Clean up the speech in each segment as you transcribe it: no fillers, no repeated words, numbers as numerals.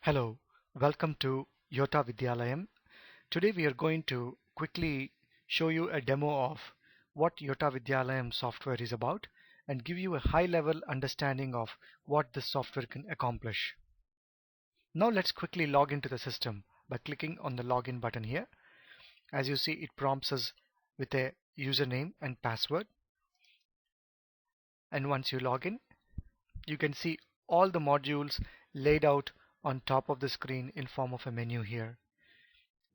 Hello, welcome to Yotta Vidhyalayam. Today we are going to quickly show you a demo of what Yotta Vidhyalayam software is about and give you a high level understanding of what this software can accomplish. Now let's quickly log into the system by clicking on the login button here. As you see, it prompts us with a username and password, and once you log in, you can see all the modules laid out on top of the screen in form of a menu here.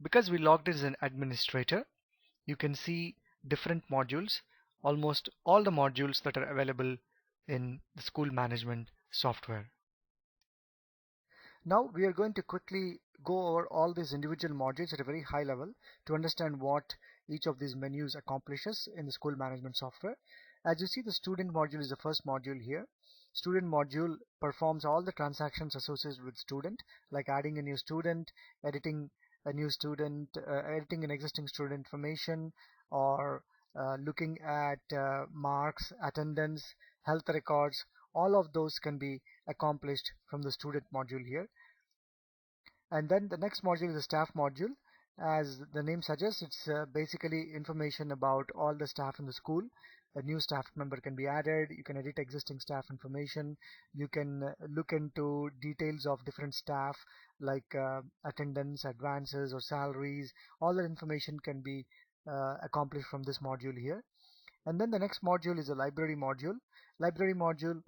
Because we logged in as an administrator, you can see different modules, almost all the modules that are available in the school management software. Now we are going to quickly go over all these individual modules at a very high level to understand what each of these menus accomplishes in the school management software. As you see, the student module is the first module here. Student module performs all the transactions associated with student, like adding a new student, editing a new student, editing an existing student information, or looking at marks, attendance, health records. All of those can be accomplished from the student module here. And then the next module is the staff module. As the name suggests, it's basically information about all the staff in the school. A new staff member can be added. You can edit existing staff information. You can look into details of different staff like attendance, advances, or salaries. All that information can be accomplished from this module here. And then the next module is a library module. Library module,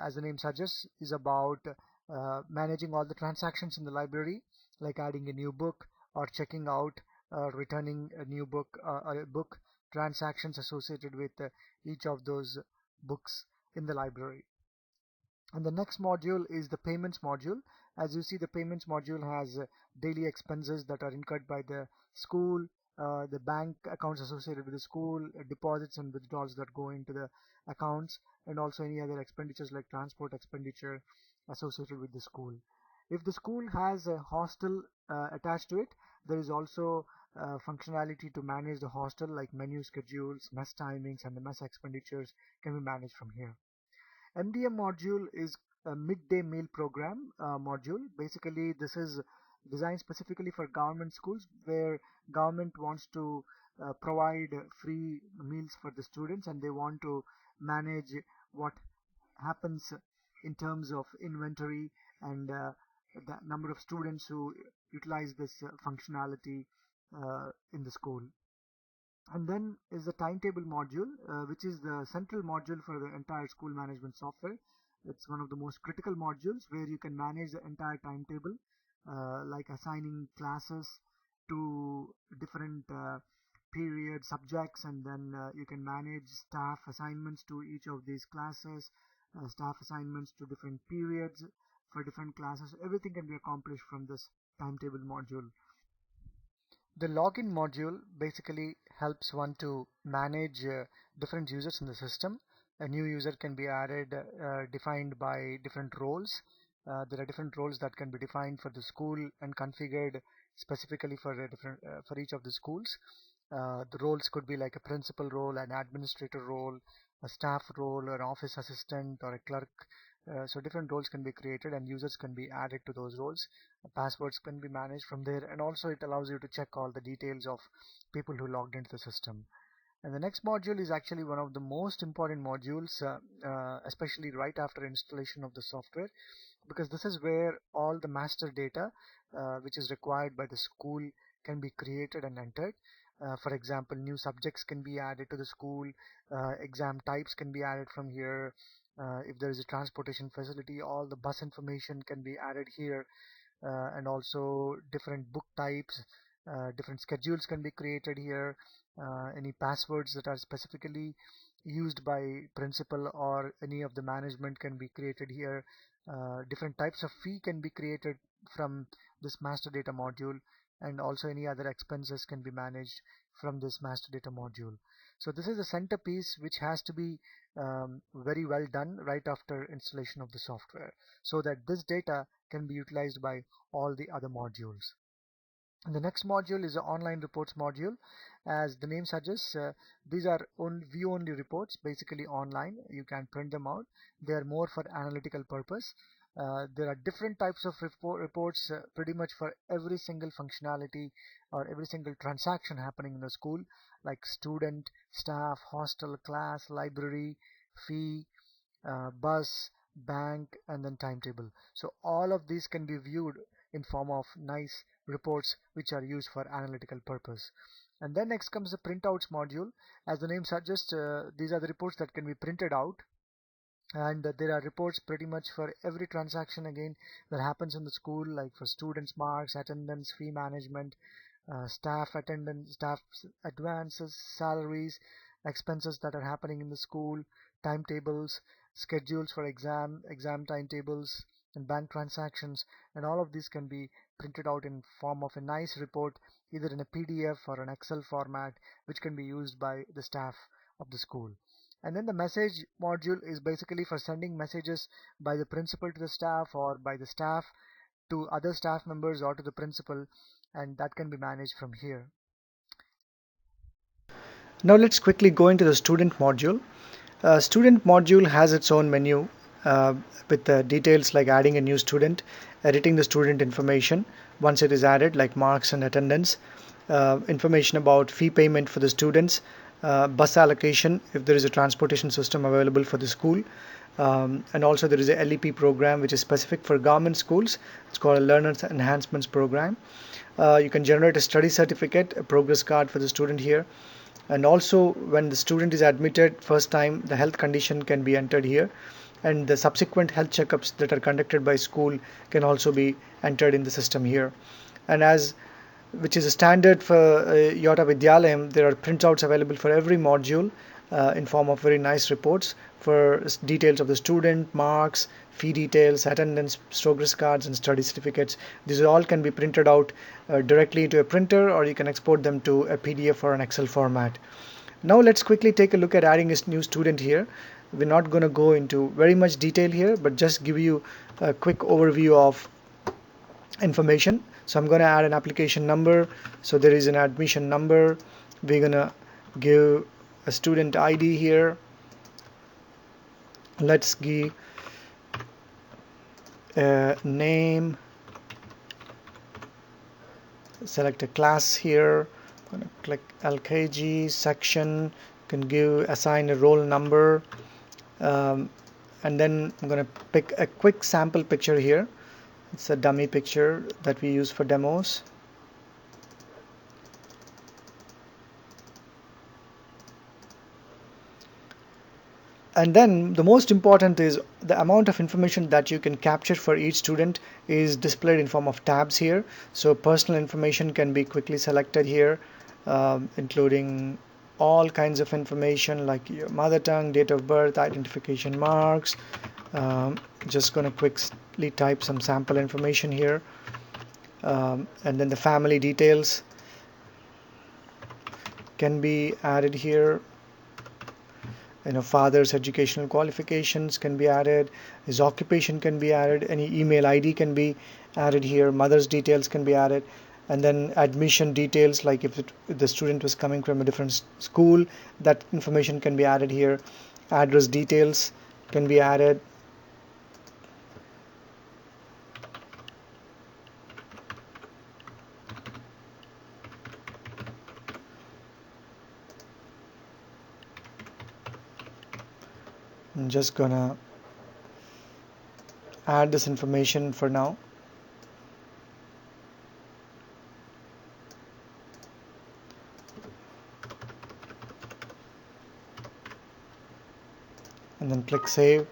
as the name suggests, is about managing all the transactions in the library, like adding a new book or checking out, returning a new book, a book transactions associated with each of those books in the library. And the next module is the payments module. As you see, the payments module has daily expenses that are incurred by the school, the bank accounts associated with the school, deposits and withdrawals that go into the accounts, and also any other expenditures like transport expenditure associated with the school. If the school has a hostel attached to it, there is also functionality to manage the hostel, like menu schedules, mess timings, and the mess expenditures can be managed from here. MDM module is a midday meal program module. Basically, this is designed specifically for government schools where government wants to provide free meals for the students, and they want to manage what happens in terms of inventory and the number of students who utilize this functionality in the school. And then is the timetable module, which is the central module for the entire school management software. It's one of the most critical modules where you can manage the entire timetable, like assigning classes to different period subjects, and then you can manage staff assignments to each of these classes, staff assignments to different periods for different classes. Everything can be accomplished from this timetable module. The login module basically helps one to manage different users in the system. A new user can be added, defined by different roles. There are different roles that can be defined for the school and configured specifically for for each of the schools. The roles could be like a principal role, an administrator role, a staff role, an office assistant, or a clerk. So different roles can be created and users can be added to those roles. Passwords can be managed from there, and also it allows you to check all the details of people who logged into the system. And the next module is actually one of the most important modules, especially right after installation of the software, because this is where all the master data which is required by the school can be created and entered. For example, new subjects can be added to the school, exam types can be added from here. If there is a transportation facility, all the bus information can be added here, and also different book types, different schedules can be created here. Any passwords that are specifically used by principal or any of the management can be created here. Different types of fee can be created from this master data module, and also any other expenses can be managed from this master data module. So this is a centerpiece which has to be very well done right after installation of the software, so that this data can be utilized by all the other modules. And the next module is the online reports module. As the name suggests, these are view-only reports, basically online. You can print them out. They are more for analytical purpose. There are different types of reports pretty much for every single functionality or every single transaction happening in the school, like student, staff, hostel, class, library, fee, bus, bank, and then timetable. So all of these can be viewed in form of nice reports which are used for analytical purpose. And then next comes the printouts module. As the name suggests, these are the reports that can be printed out, and there are reports pretty much for every transaction again that happens in the school, like for students marks, attendance, fee management, staff attendance, staff advances, salaries, expenses that are happening in the school, timetables, schedules for exam timetables, and bank transactions. And all of these can be printed out in form of a nice report, either in a PDF or an Excel format, which can be used by the staff of the school. And then the message module is basically for sending messages by the principal to the staff, or by the staff to other staff members, or to the principal, and that can be managed from here. Now let's quickly go into the student module. Student module has its own menu uh, with details like adding a new student, editing the student information once it is added, like marks and attendance, information about fee payment for the students, bus allocation if there is a transportation system available for the school, and also there is a LEP program which is specific for government schools. It's called a Learners Enhancements Program. You can generate a study certificate, a progress card for the student here, and also when the student is admitted first time, the health condition can be entered here, and the subsequent health checkups that are conducted by school can also be entered in the system here. And as which is a standard for Yotta Vidhyalayam, there are printouts available for every module in form of very nice reports for details of the student, marks, fee details, attendance, progress cards, and study certificates. These all can be printed out directly into a printer, or you can export them to a PDF or an Excel format. Now let's quickly take a look at adding a new student here. We're not going to go into very much detail here, but just give you a quick overview of information. So I'm going to add an application number. So there is an admission number. We're going to give a student ID here. Let's give a name, select a class here. I'm going to click LKG section. Can assign a roll number, and then I'm going to pick a quick sample picture here. It's a dummy picture that we use for demos. And then the most important is the amount of information that you can capture for each student is displayed in form of tabs here. So personal information can be quickly selected here, including all kinds of information like your mother tongue, date of birth, identification marks. Just going to quickly type some sample information here, and then the family details can be added here. Father's educational qualifications can be added, his occupation can be added, any email ID can be added here, mother's details can be added, and then admission details, like if the student was coming from a different school, that information can be added here. Address details can be added. I'm just gonna add this information for now. And then click save.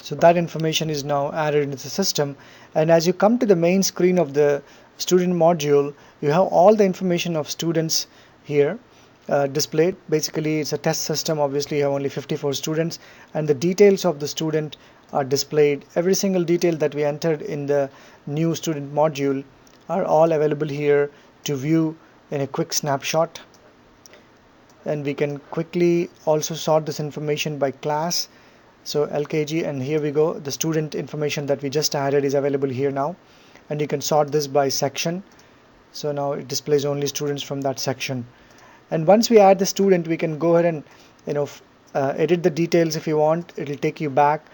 So that information is now added into the system, and as you come to the main screen of the student module, you have all the information of students here displayed. Basically it's a test system. Obviously you have only 54 students, and the details of the student are displayed. Every single detail that we entered in the new student module are all available here to view in a quick snapshot. And we can quickly also sort this information by class. So LKG, and here we go, the student information that we just added is available here now, and you can sort this by section. So now it displays only students from that section. And once we add the student, we can go ahead and edit the details if you want. It will take you back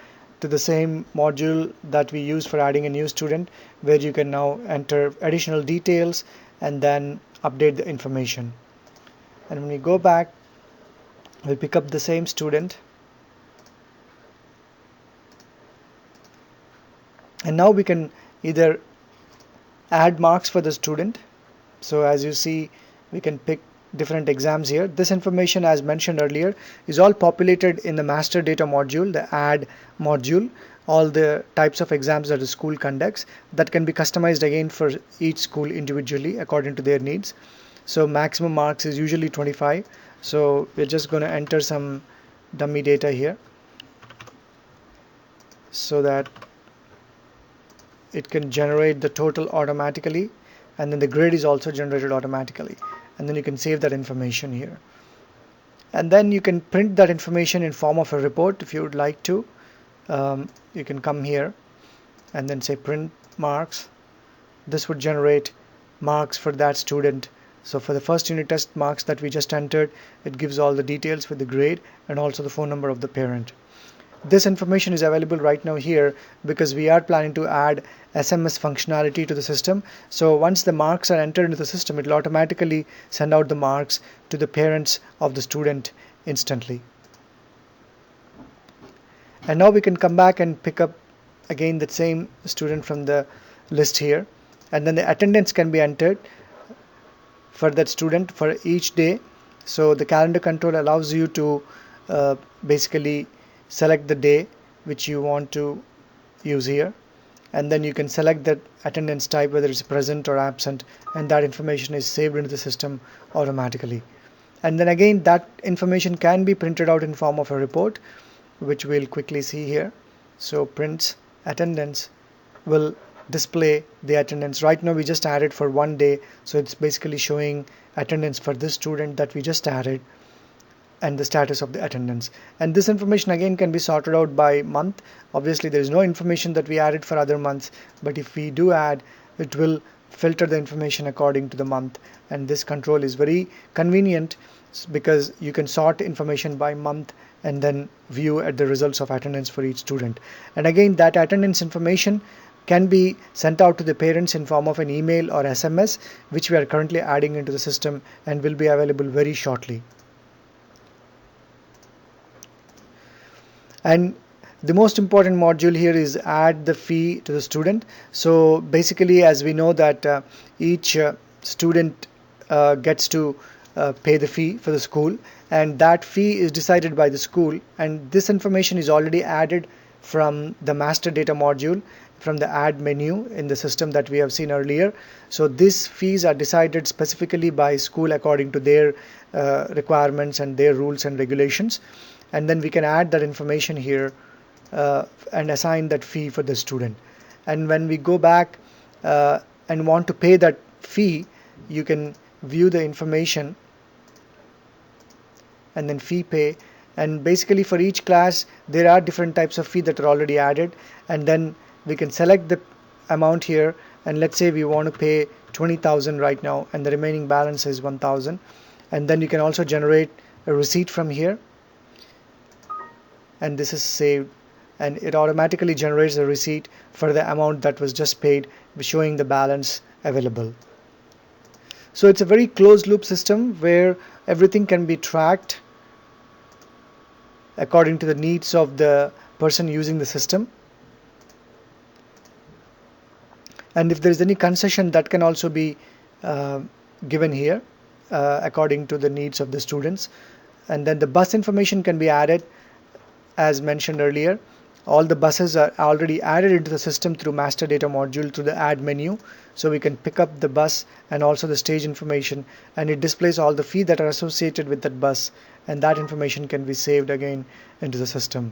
to the same module that we use for adding a new student, where you can now enter additional details and then update the information. And when we go back, we'll pick up the same student, and now we can either add marks for the student. So as you see, we can pick different exams here. This information, as mentioned earlier, is all populated in the master data module, the add module, all the types of exams that the school conducts that can be customized again for each school individually according to their needs. So maximum marks is usually 25. So we're just going to enter some dummy data here so that it can generate the total automatically, and then the grade is also generated automatically, and then you can save that information here. And then you can print that information in form of a report if you would like to. You can come here and then say print marks. This would generate marks for that student. So for the first unit test marks that we just entered, it gives all the details with the grade and also the phone number of the parent. This information is available right now here because we are planning to add SMS functionality to the system. So once the marks are entered into the system, it will automatically send out the marks to the parents of the student instantly. And now we can come back and pick up again that same student from the list here, and then the attendance can be entered for that student for each day. So the calendar control allows you to basically select the day which you want to use here, and then you can select that attendance type, whether it's present or absent, and that information is saved into the system automatically. And then again, that information can be printed out in form of a report, which we'll quickly see here. So prints attendance will display the attendance. Right now we just added for one day, so it's basically showing attendance for this student that we just added and the status of the attendance. And this information again can be sorted out by month. Obviously there is no information that we added for other months, but if we do add, it will filter the information according to the month. And this control is very convenient because you can sort information by month and then view at the results of attendance for each student. And again, that attendance information can be sent out to the parents in form of an email or SMS, which we are currently adding into the system and will be available very shortly. And the most important module here is add the fee to the student. So basically, as we know that each student gets to pay the fee for the school, and that fee is decided by the school, and this information is already added from the master data module from the add menu in the system that we have seen earlier. So these fees are decided specifically by school according to their requirements and their rules and regulations, and then we can add that information here and assign that fee for the student. And when we go back and want to pay that fee, you can view the information and then fee pay, and basically for each class there are different types of fee that are already added, and then we can select the amount here, and let's say we want to pay 20,000 right now and the remaining balance is 1,000, and then you can also generate a receipt from here, and this is saved and it automatically generates a receipt for the amount that was just paid, showing the balance available. So it's a very closed loop system where everything can be tracked according to the needs of the person using the system. And if there is any concession, that can also be given here according to the needs of the students. And then the bus information can be added as mentioned earlier. All the buses are already added into the system through master data module through the add menu. So we can pick up the bus and also the stage information, and it displays all the fees that are associated with that bus, and that information can be saved again into the system.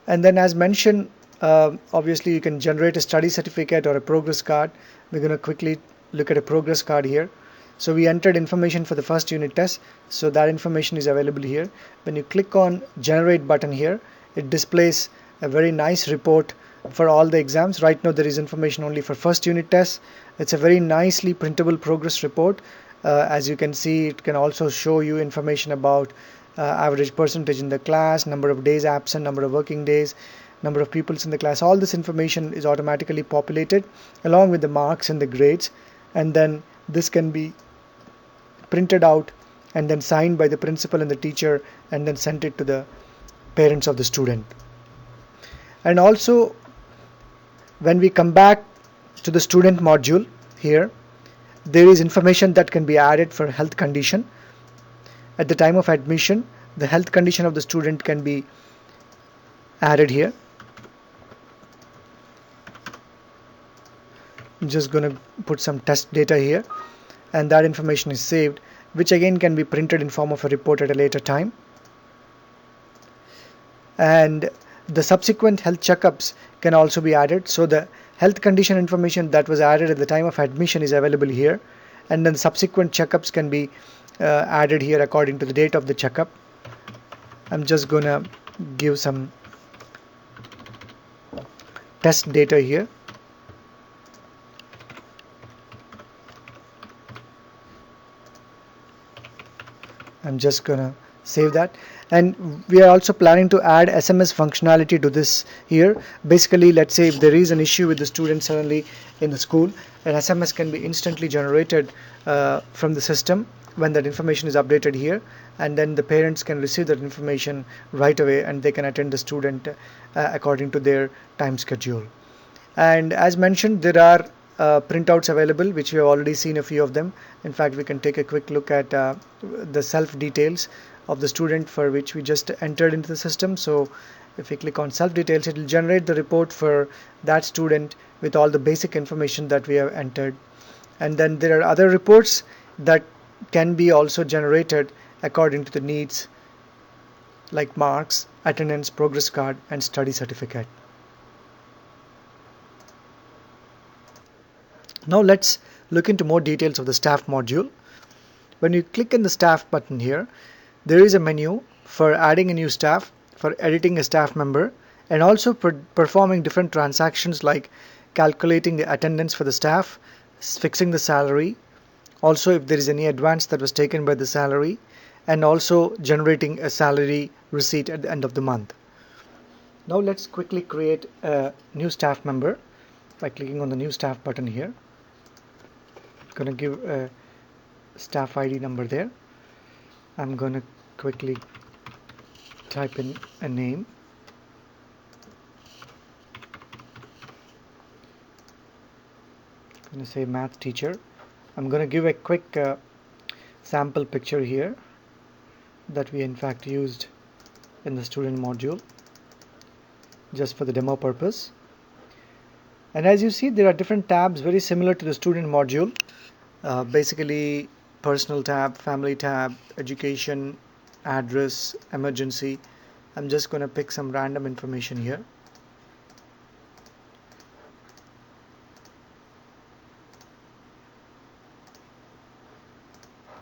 And then as mentioned, obviously you can generate a study certificate or a progress card. We're going to quickly look at a progress card here. So we entered information for the first unit test, so that information is available here. When you click on generate button here, it displays a very nice report for all the exams. Right now there is information only for first unit test. It's a very nicely printable progress report, As you can see, it can also show you information about average percentage in the class, number of days absent, number of working days, number of pupils in the class. All this information is automatically populated along with the marks and the grades, and then this can be printed out and then signed by the principal and the teacher and then sent it to the parents of the student. And also, when we come back to the student module here, there is information that can be added for health condition. At the time of admission, the health condition of the student can be added here. I'm just going to put some test data here, and that information is saved, which again can be printed in form of a report at a later time. And the subsequent health checkups can also be added. So the health condition information that was added at the time of admission is available here, and then subsequent checkups can be added here according to the date of the checkup. I'm just gonna give some test data here. I'm just gonna save that. And we are also planning to add SMS functionality to this here. Basically, let's say if there is an issue with the student suddenly in the school, an SMS can be instantly generated from the system when that information is updated here, and then the parents can receive that information right away and they can attend the student according to their time schedule. And as mentioned, there are printouts available, which we have already seen a few of them. In fact, we can take a quick look at the self details of the student for which we just entered into the system. So if we click on self details, it will generate the report for that student with all the basic information that we have entered. And then there are other reports that can be also generated according to the needs, like marks, attendance, progress card, and study certificate. Now let's look into more details of the staff module. When you click on the staff button here, there is a menu for adding a new staff, for editing a staff member, and also for performing different transactions like calculating the attendance for the staff, fixing the salary, also if there is any advance that was taken by the salary, and also generating a salary receipt at the end of the month. Now let's quickly create a new staff member by clicking on the new staff button here. I'm going to give a staff ID number there. I'm going to quickly type in a name. I'm going to say math teacher. I'm going to give a quick sample picture here that we in fact used in the student module just for the demo purpose. And as you see, there are different tabs very similar to the student module. Basically, personal tab, family tab, education, address, emergency. I'm just going to pick some random information here.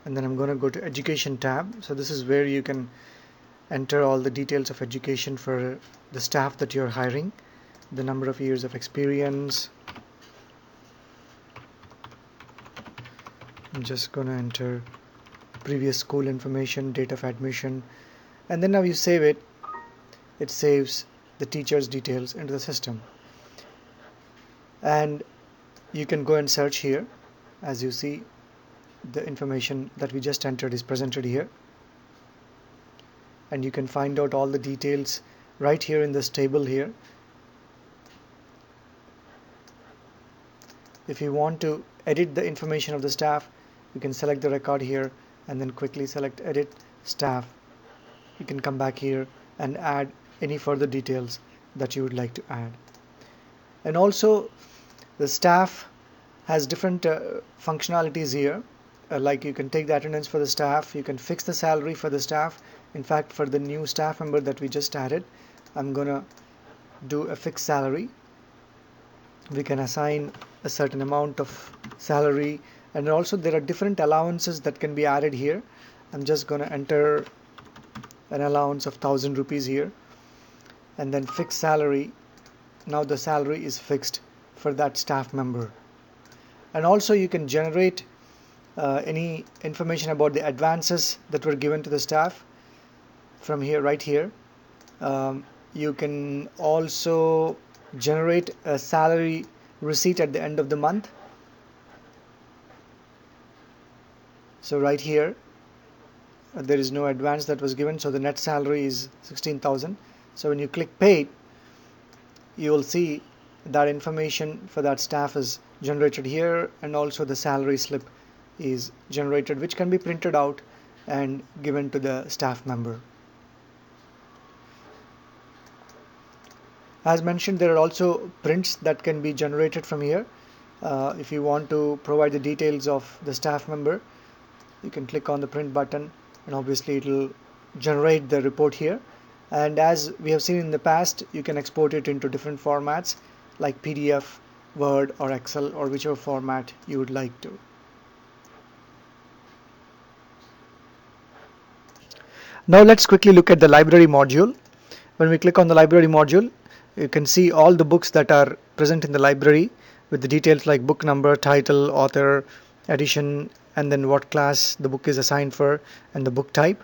And then I'm going to go to education tab. So this is where you can enter all the details of education for the staff that you're hiring, the number of years of experience. I'm just going to enter previous school information, date of admission, and then now you save it. It saves the teacher's details into the system. And you can go and search here. As you see, the information that we just entered is presented here, and you can find out all the details right here in this table here. If you want to edit the information of the staff, you can select the record here and then quickly select edit staff. You can come back here and add any further details that you would like to add. And also the staff has different functionalities here. Like you can take the attendance for the staff, you can fix the salary for the staff. In fact, for the new staff member that we just added, I'm gonna do a fixed salary. We can assign a certain amount of salary, and also there are different allowances that can be added here. I'm just gonna enter an allowance of 1000 rupees here, and then fixed salary. Now the salary is fixed for that staff member. And also you can generate any information about the advances that were given to the staff from here, right here. You can also generate a salary receipt at the end of the month. So right here there is no advance that was given, so the net salary is 16,000. So when you click paid, you will see that information for that staff is generated here, and also the salary slip is generated, which can be printed out and given to the staff member. As mentioned, there are also prints that can be generated from here. If you want to provide the details of the staff member, you can click on the print button, and obviously it will generate the report here. And as we have seen in the past, you can export it into different formats like PDF, Word, or Excel, or whichever format you would like to. Now let's quickly look at the library module. When we click on the library module, you can see all the books that are present in the library with the details like book number, title, author, edition, and then what class the book is assigned for, and the book type.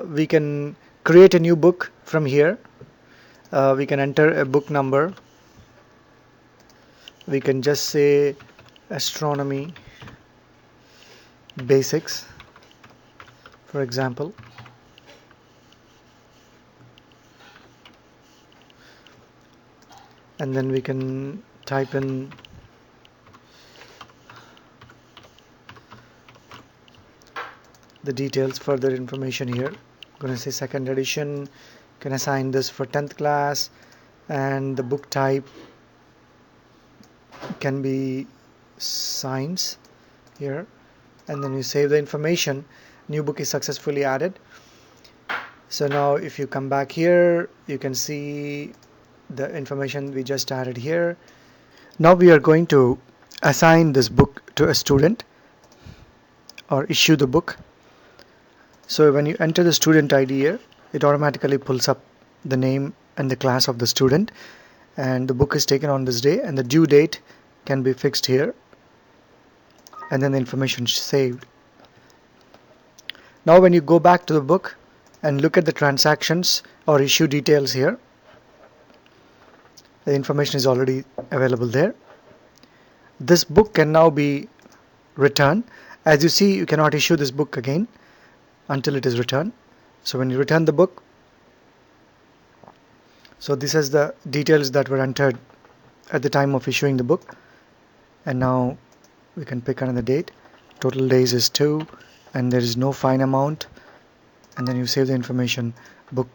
We can create a new book from here. We can enter a book number. We can just say astronomy basics, for example. And then we can type in the details, further information here. I'm going to say second edition, can assign this for 10th class, and the book type can be science here, and then you save the information. New book is successfully added. So now if you come back here, you can see the information we just added here. Now we are going to assign this book to a student or issue the book. So when you enter the student ID here, it automatically pulls up the name and the class of the student, and the book is taken on this day, and the due date can be fixed here, and then the information is saved. Now when you go back to the book and look at the transactions or issue details here, the information is already available there. This book can now be returned. As you see, you cannot issue this book again until it is returned. So when you return the book, so this is the details that were entered at the time of issuing the book, and now we can pick another date. Total days is 2, and there is no fine amount, and then you save the information. Book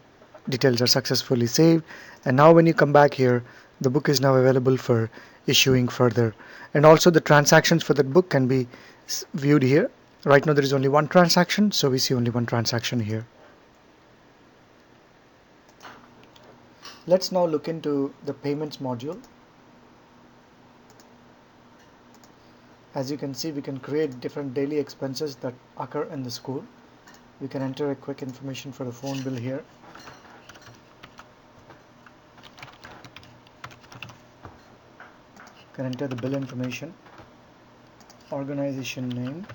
details are successfully saved, and now when you come back here, the book is now available for issuing further, and also the transactions for that book can be viewed here. Right now there is only one transaction, so we see only one transaction here. Let's now look into the payments module. As you can see, we can create different daily expenses that occur in the school. We can enter a quick information for the phone bill here. You can enter the bill information, organization name,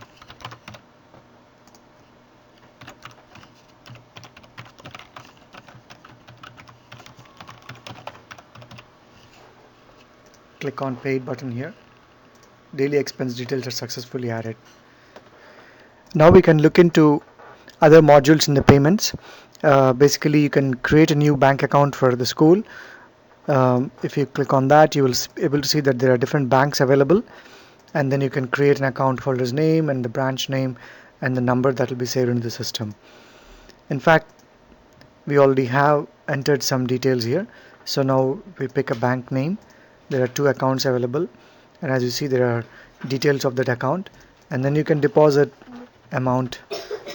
click on paid button here. Daily expense details are successfully added. Now we can look into other modules in the payments. Basically, you can create a new bank account for the school. If you click on that, you will be able to see that there are different banks available, and then you can create an account holder's name and the branch name and the number that will be saved in the system. In fact, we already have entered some details here. So now we pick a bank name. There are 2 accounts available, and as you see, there are details of that account, and then you can deposit amount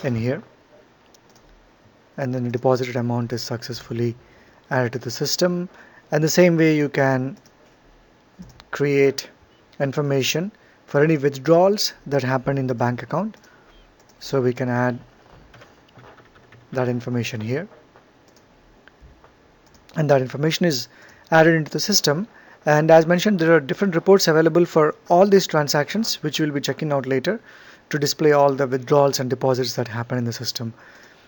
in here, and then the deposited amount is successfully added to the system. And the same way you can create information for any withdrawals that happen in the bank account. So we can add that information here, and that information is added into the system. And as mentioned, there are different reports available for all these transactions, which we'll be checking out later. to display all the withdrawals and deposits that happen in the system.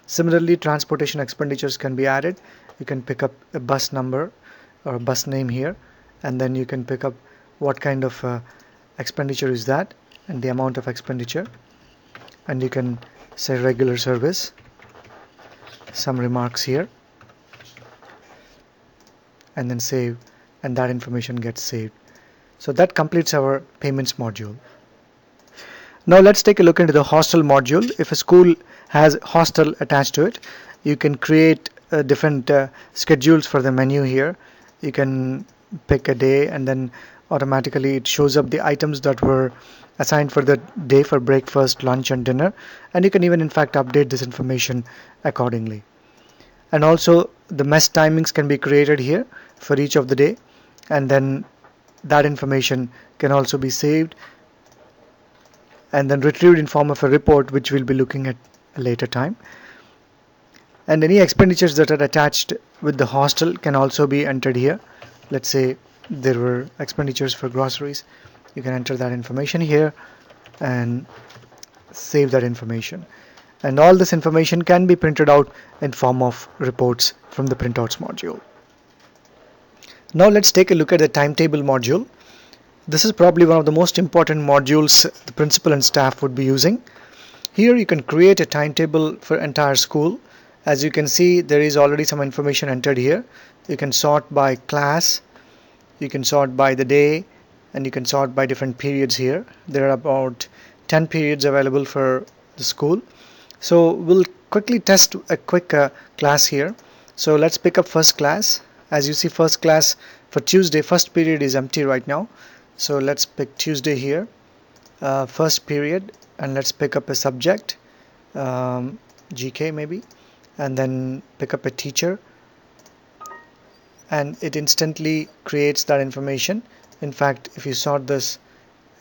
Similarly, transportation expenditures can be added. You can pick up a bus number or a bus name here, and then you can pick up what kind of expenditure is that and the amount of expenditure, and you can say regular service, some remarks here, and then save, and that information gets saved. So that completes our payments module. Now let's take a look into the hostel module. If a school has hostel attached to it, you can create different schedules for the menu here. You can pick a day, and then automatically it shows up the items that were assigned for the day for breakfast, lunch and dinner, and you can even in fact update this information accordingly. And also the mess timings can be created here for each of the day, and then that information can also be saved and then retrieved in form of a report, which we'll be looking at a later time. And any expenditures that are attached with the hostel can also be entered here. Let's say there were expenditures for groceries. You can enter that information here and save that information. And all this information can be printed out in form of reports from the printouts module. Now let's take a look at the timetable module. This is probably one of the most important modules the principal and staff would be using. Here you can create a timetable for entire school. As you can see, there is already some information entered here. You can sort by class, you can sort by the day, and you can sort by different periods here. There are about 10 periods available for the school. So we'll quickly test a quick class here. So let's pick up first class. As you see, first class for Tuesday, first period is empty right now. So let's pick Tuesday here, first period, and let's pick up a subject, GK maybe, and then pick up a teacher, and it instantly creates that information. In fact, if you sort this,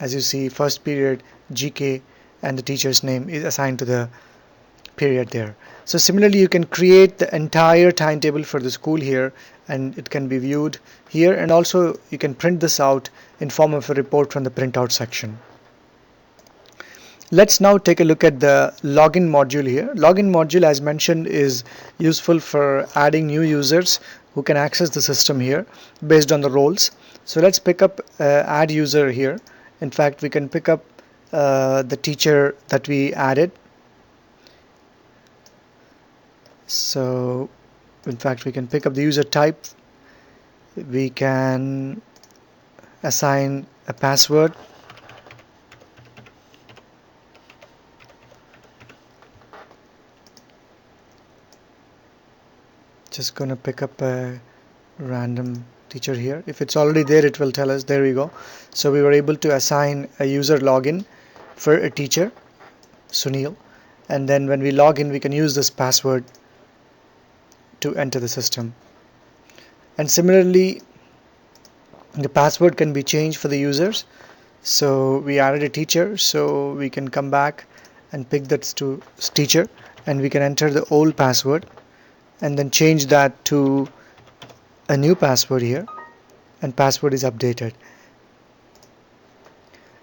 as you see, first period, GK, and the teacher's name is assigned to the period there. So similarly, you can create the entire timetable for the school here, and it can be viewed here, and also you can print this out in form of a report from the printout section. Let's now take a look at the login module here. Login module, as mentioned, is useful for adding new users who can access the system here based on the roles. So let's pick up add user here. In fact, we can pick up the teacher that we added. So in fact, we can pick up the user type. We can assign a password. Just gonna pick up a random teacher here. If it's already there, it will tell us. There we go. So we were able to assign a user login for a teacher, Sunil, and then when we log in, we can use this password to enter the system. And similarly, the password can be changed for the users. So we added a teacher, so we can come back and pick that to teacher, and we can enter the old password and then change that to a new password here, and password is updated.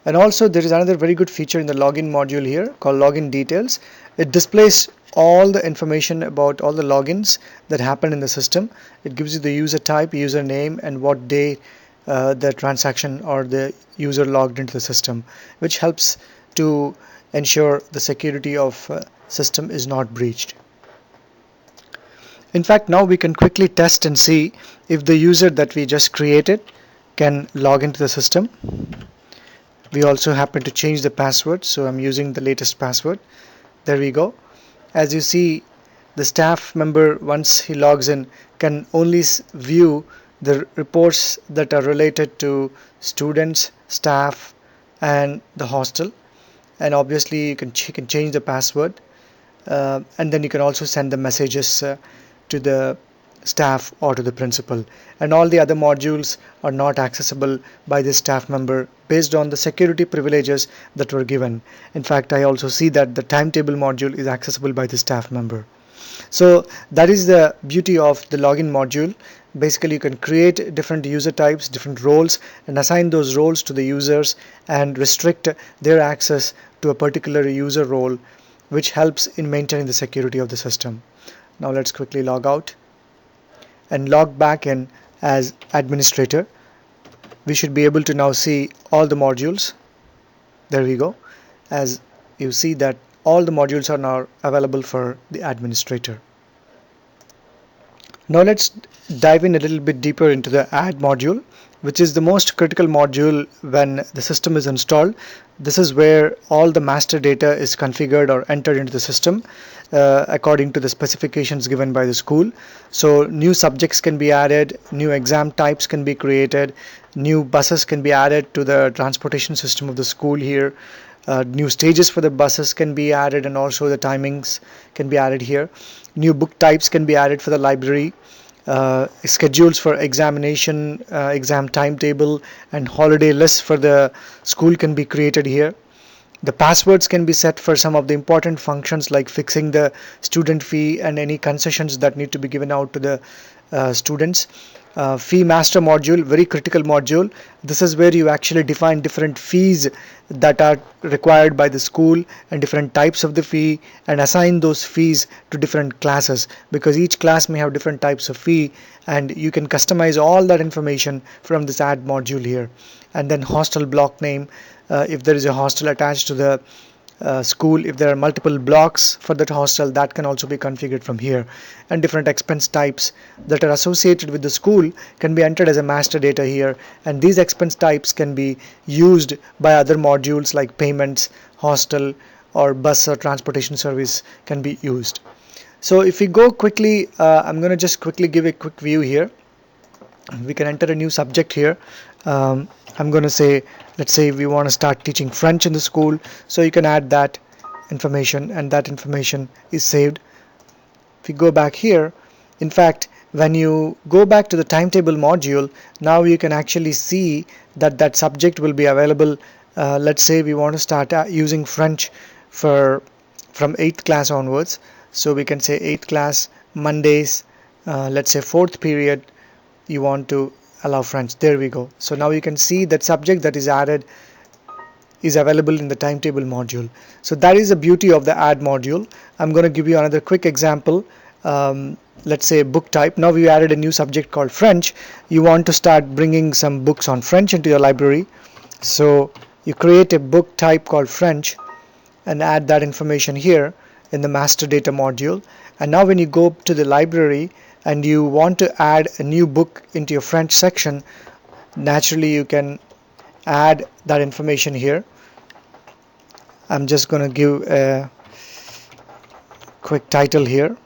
And also there is another very good feature in the login module here called login details. It displays all the information about all the logins that happen in the system. It gives you the user type, username, and what day the transaction or the user logged into the system, which helps to ensure the security of system is not breached. In fact, now we can quickly test and see if the user that we just created can log into the system. We also happen to change the password, so I'm using the latest password. There we go. As you see, the staff member, once he logs in, can only view the reports that are related to students, staff, and the hostel. And obviously you can change the password, and then you can also send the messages to the staff or to the principal. And all the other modules are not accessible by this staff member based on the security privileges that were given. In fact, I also see that the timetable module is accessible by the staff member. So that is the beauty of the login module, Basically, you can create different user types, different roles, and assign those roles to the users and restrict their access to a particular user role, which helps in maintaining the security of the system. Now let's quickly log out and log back in as administrator. We should be able to now see all the modules. There we go. As you see that all the modules are now available for the administrator. Now let's dive in a little bit deeper into the add module, which is the most critical module when the system is installed. This is where all the master data is configured or entered into the system according to the specifications given by the school. So new subjects can be added, new exam types can be created, new buses can be added to the transportation system of the school here. New stages for the buses can be added, and also the timings can be added here. New book types can be added for the library. Schedules for examination, exam timetable, and holiday lists for the school can be created here. The passwords can be set for some of the important functions like fixing the student fee and any concessions that need to be given out to the students. Fee master module, very critical module. This is where you actually define different fees that are required by the school and different types of the fee, and assign those fees to different classes, because each class may have different types of fee, and you can customize all that information from this add module here. And then hostel block name, if there is a hostel attached to the school, if there are multiple blocks for that hostel, that can also be configured from here. And different expense types that are associated with the school can be entered as a master data here, and these expense types can be used by other modules like payments, hostel, or bus or transportation service can be used. So if we go quickly, I'm going to just quickly give a quick view here. We can enter a new subject here. I'm going to say, let's say we want to start teaching French in the school, so you can add that information, and that information is saved. If you go back here, in fact, when you go back to the timetable module, now you can actually see that that subject will be available. Let's say we want to start using French from 8th class onwards, so we can say 8th class Mondays, let's say 4th period, you want to allow French. There we go. So now you can see that subject that is added is available in the timetable module. So that is the beauty of the add module. I'm going to give you another quick example. Let's say book type. Now we added a new subject called French. You want to start bringing some books on French into your library. So you create a book type called French and add that information here in the master data module. And now when you go to the library and you want to add a new book into your French section, naturally you can add that information here. I'm just going to give a quick title here.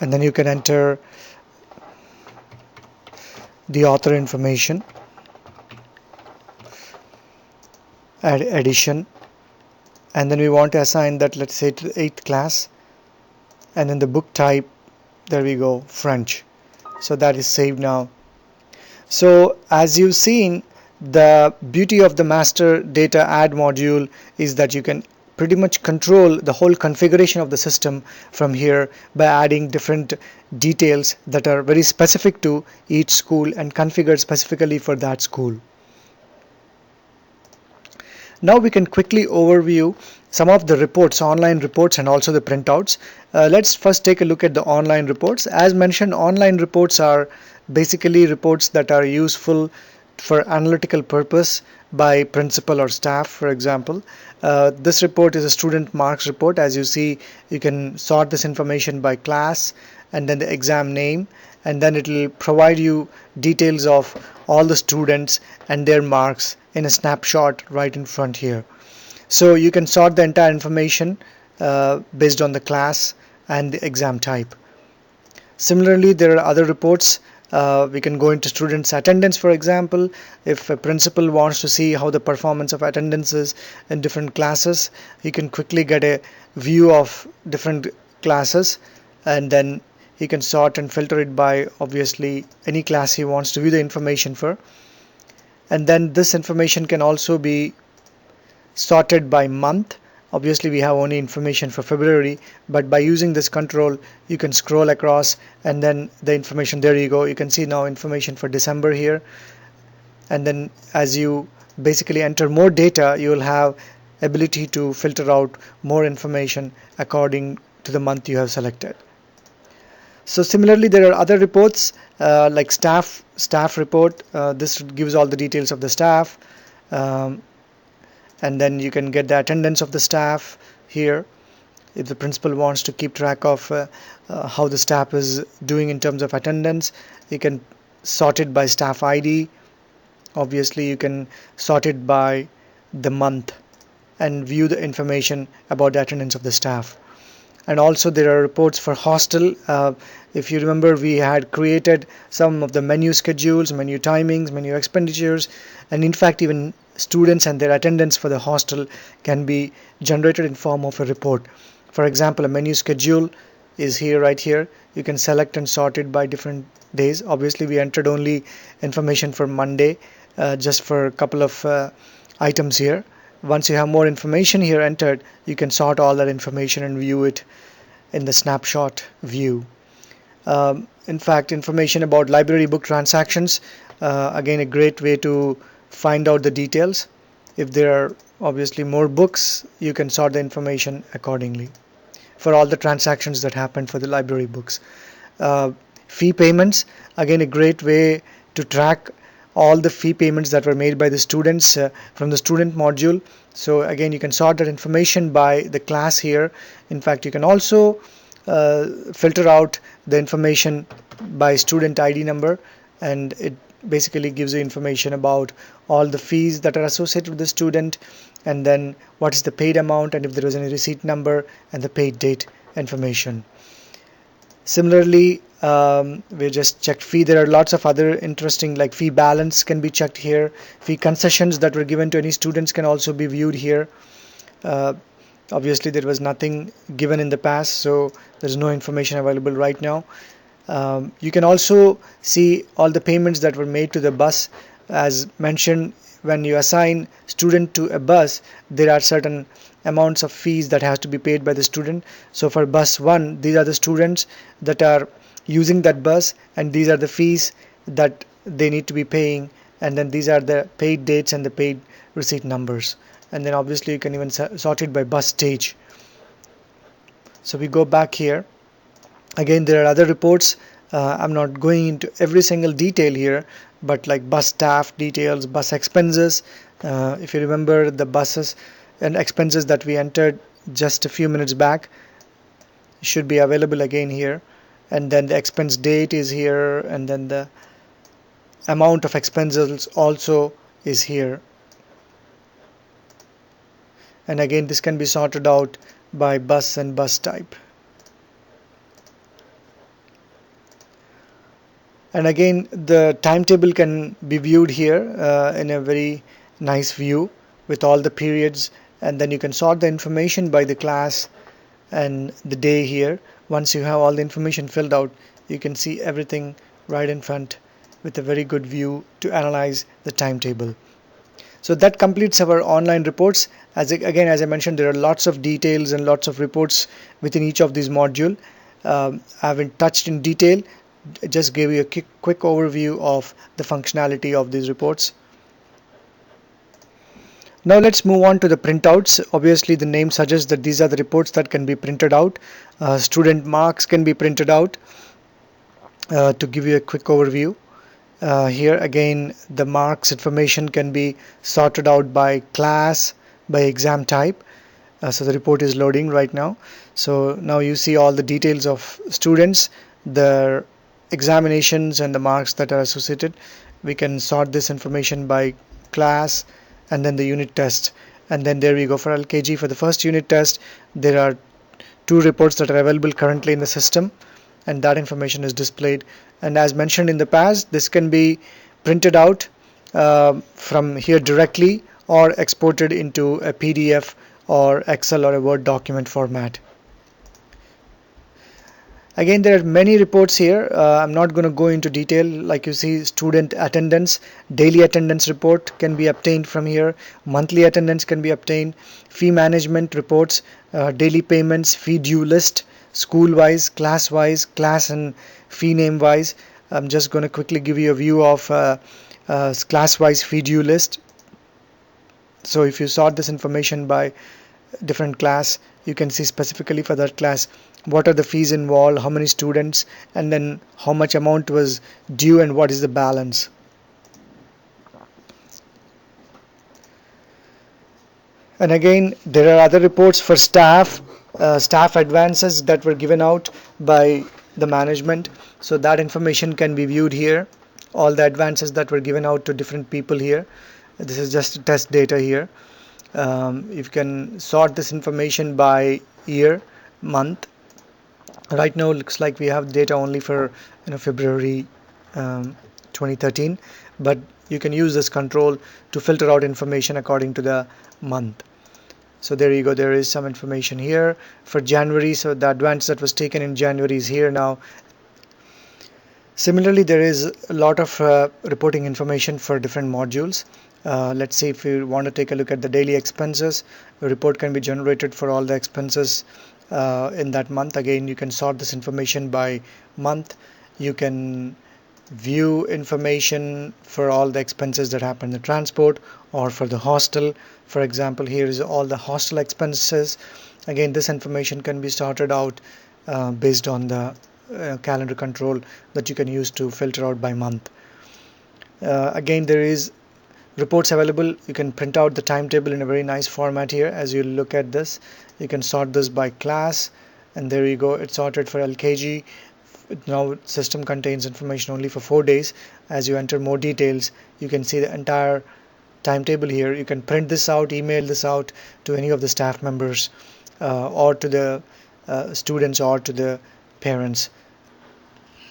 And then you can enter the author information, add edition, and then we want to assign that, let's say, to the 8th class, and then the book type, there we go, French. So that is saved now. So as you've seen, the beauty of the master data add module is that you can pretty much control the whole configuration of the system from here by adding different details that are very specific to each school and configured specifically for that school. Now we can quickly overview some of the reports, online reports, and also the printouts. Let's first take a look at the online reports. As mentioned, online reports are basically reports that are useful for analytical purpose by principal or staff, for example. This report is a student marks report. As you see, you can sort this information by class and then the exam name, and then it will provide you details of all the students and their marks in a snapshot right in front here. So you can sort the entire information based on the class and the exam type. Similarly, there are other reports. We can go into students' attendance, for example. If a principal wants to see how the performance of attendance is in different classes, he can quickly get a view of different classes, and then he can sort and filter it by obviously any class he wants to view the information for. And then this information can also be sorted by month Obviously we have only information for February, but by using this control you can scroll across, and then the information, there you go, you can see now information for December here. And then as you basically enter more data, you will have ability to filter out more information according to the month you have selected. So similarly, there are other reports like staff report. This gives all the details of the staff, um, and then you can get the attendance of the staff here. If the principal wants to keep track of how the staff is doing in terms of attendance, you can sort it by staff ID. Obviously, you can sort it by the month and view the information about the attendance of the staff. And also there are reports for hostel. If you remember, we had created some of the menu schedules, menu timings, menu expenditures, and in fact even students and their attendance for the hostel can be generated in form of a report. For example, a menu schedule is here, right here. You can select and sort it by different days. Obviously we entered only information for Monday, just for a couple of items here. Once you have more information here entered, you can sort all that information and view it in the snapshot view. In fact, information about library book transactions, again a great way to find out the details. If there are obviously more books, you can sort the information accordingly for all the transactions that happened for the library books. Fee payments, again a great way to track all the fee payments that were made by the students from the student module. So again, you can sort that information by the class here. In fact, you can also filter out the information by student ID number, and it basically gives you information about all the fees that are associated with the student, and then what is the paid amount, and if there was any receipt number, and the paid date information. Similarly, we just checked fee. There are lots of other interesting, like fee balance can be checked here. Fee concessions that were given to any students can also be viewed here. Obviously there was nothing given in the past, so there's no information available right now. You can also see all the payments that were made to the bus. As mentioned, when you assign student to a bus, there are certain amounts of fees that has to be paid by the student. So for bus 1, these are the students that are using that bus, and these are the fees that they need to be paying, and then these are the paid dates and the paid receipt numbers. And then obviously you can even sort it by bus stage. So we go back here. Again, there are other reports. I'm not going into every single detail here, but like bus staff details, bus expenses. If you remember the buses and expenses that we entered just a few minutes back, should be available again here. And then the expense date is here, and then the amount of expenses also is here. And again, this can be sorted out by bus and bus type. And again, the timetable can be viewed here in a very nice view with all the periods, and then you can sort the information by the class and the day here. Once you have all the information filled out, you can see everything right in front with a very good view to analyze the timetable. So that completes our online reports. As I mentioned, there are lots of details and lots of reports within each of these modules. I haven't touched in detail, just gave you a quick overview of the functionality of these reports. Now let's move on to the printouts. Obviously the name suggests that these are the reports that can be printed out. Student marks can be printed out. To give you a quick overview, here again the marks information can be sorted out by class, by exam type. So the report is loading right now. So now you see all the details of students, their examinations and the marks that are associated. We can sort this information by class and then the unit test, and then there we go. For LKG, for the first unit test, there are 2 reports that are available currently in the system, and that information is displayed. And as mentioned in the past, this can be printed out from here directly or exported into a PDF or Excel or a Word document format. Again, there are many reports here. I'm not going to go into detail. Like you see, student attendance, daily attendance report can be obtained from here. Monthly attendance can be obtained. Fee management reports, daily payments, fee due list, school-wise, class and fee name-wise. I'm just going to quickly give you a view of class-wise fee due list. So if you sort this information by different class, you can see specifically for that class what are the fees involved, how many students, and then how much amount was due and what is the balance. And again, there are other reports for staff advances that were given out by the management, so that information can be viewed here. All the advances that were given out to different people here. This is just test data here. You can sort this information by year, month. Right now it looks like we have data only for February 2013, but you can use this control to filter out information according to the month. So there you go, there is some information here for January. So the advance that was taken in January is here now. Similarly, there is a lot of reporting information for different modules. Let's see, if you want to take a look at the daily expenses, a report can be generated for all the expenses in that month. Again, you can sort this information by month. You can view information for all the expenses that happen in the transport or for the hostel. For example, here is all the hostel expenses. Again, this information can be sorted out based on the calendar control that you can use to filter out by month. Again, there is reports available. You can print out the timetable in a very nice format here. As you look at this, you can sort this by class, and there you go, it's sorted for LKG. Now system contains information only for 4 days. As you enter more details, you can see the entire timetable here. You can print this out, email this out to any of the staff members or to the students or to the parents.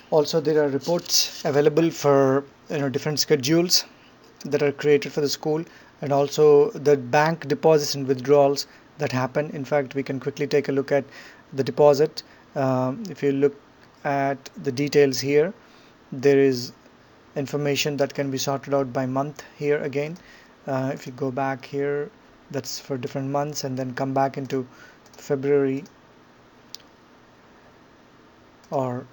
Also, there are reports available for different schedules that are created for the school, and also the bank deposits and withdrawals that happen. In fact, we can quickly take a look at the deposit. If you look at the details here, there is information that can be sorted out by month here again. If you go back here, that's for different months, and then come back into February or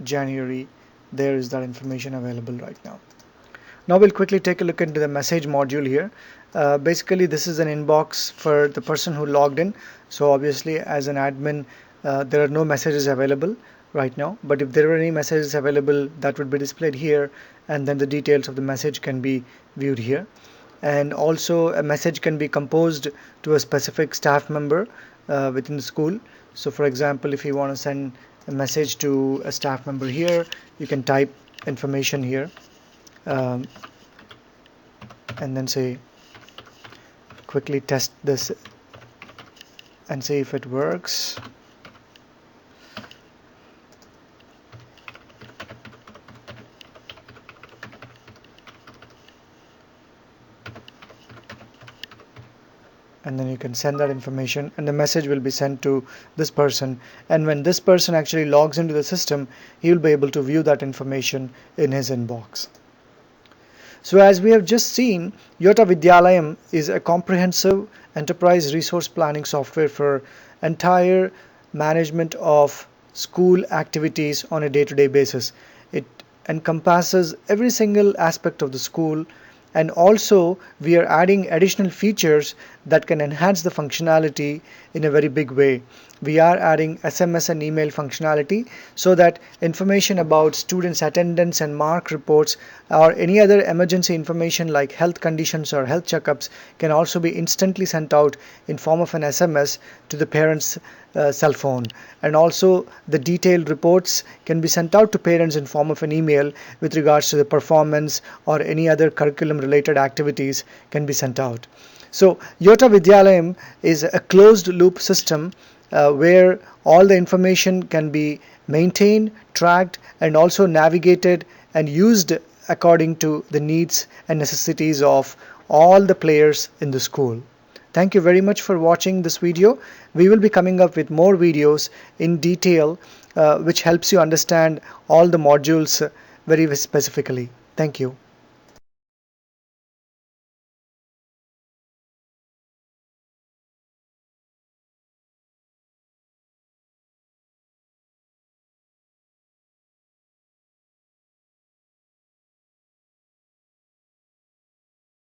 January, there is that information available right now. Now we'll quickly take a look into the message module here. Basically, this is an inbox for the person who logged in. So obviously, as an admin, there are no messages available right now, but if there are any messages available, that would be displayed here, and then the details of the message can be viewed here. And also, a message can be composed to a specific staff member within the school. So for example, if you want to send a message to a staff member here, you can type information here and then say, quickly test this and see if it works. And then you can send that information, and the message will be sent to this person, and when this person actually logs into the system, he will be able to view that information in his inbox. So as we have just seen, Yotta Vidhyalayam is a comprehensive enterprise resource planning software for entire management of school activities on a day-to-day basis. It encompasses every single aspect of the school, and also we are adding additional features that can enhance the functionality in a very big way. We are adding SMS and email functionality so that information about students' attendance and mark reports or any other emergency information like health conditions or health checkups can also be instantly sent out in form of an SMS to the parents' cell phone. And also the detailed reports can be sent out to parents in form of an email with regards to the performance, or any other curriculum related activities can be sent out. So Yotta Vidhyalayam is a closed loop system where all the information can be maintained, tracked, and also navigated and used according to the needs and necessities of all the players in the school. Thank you very much for watching this video. We will be coming up with more videos in detail which helps you understand all the modules very specifically. Thank you.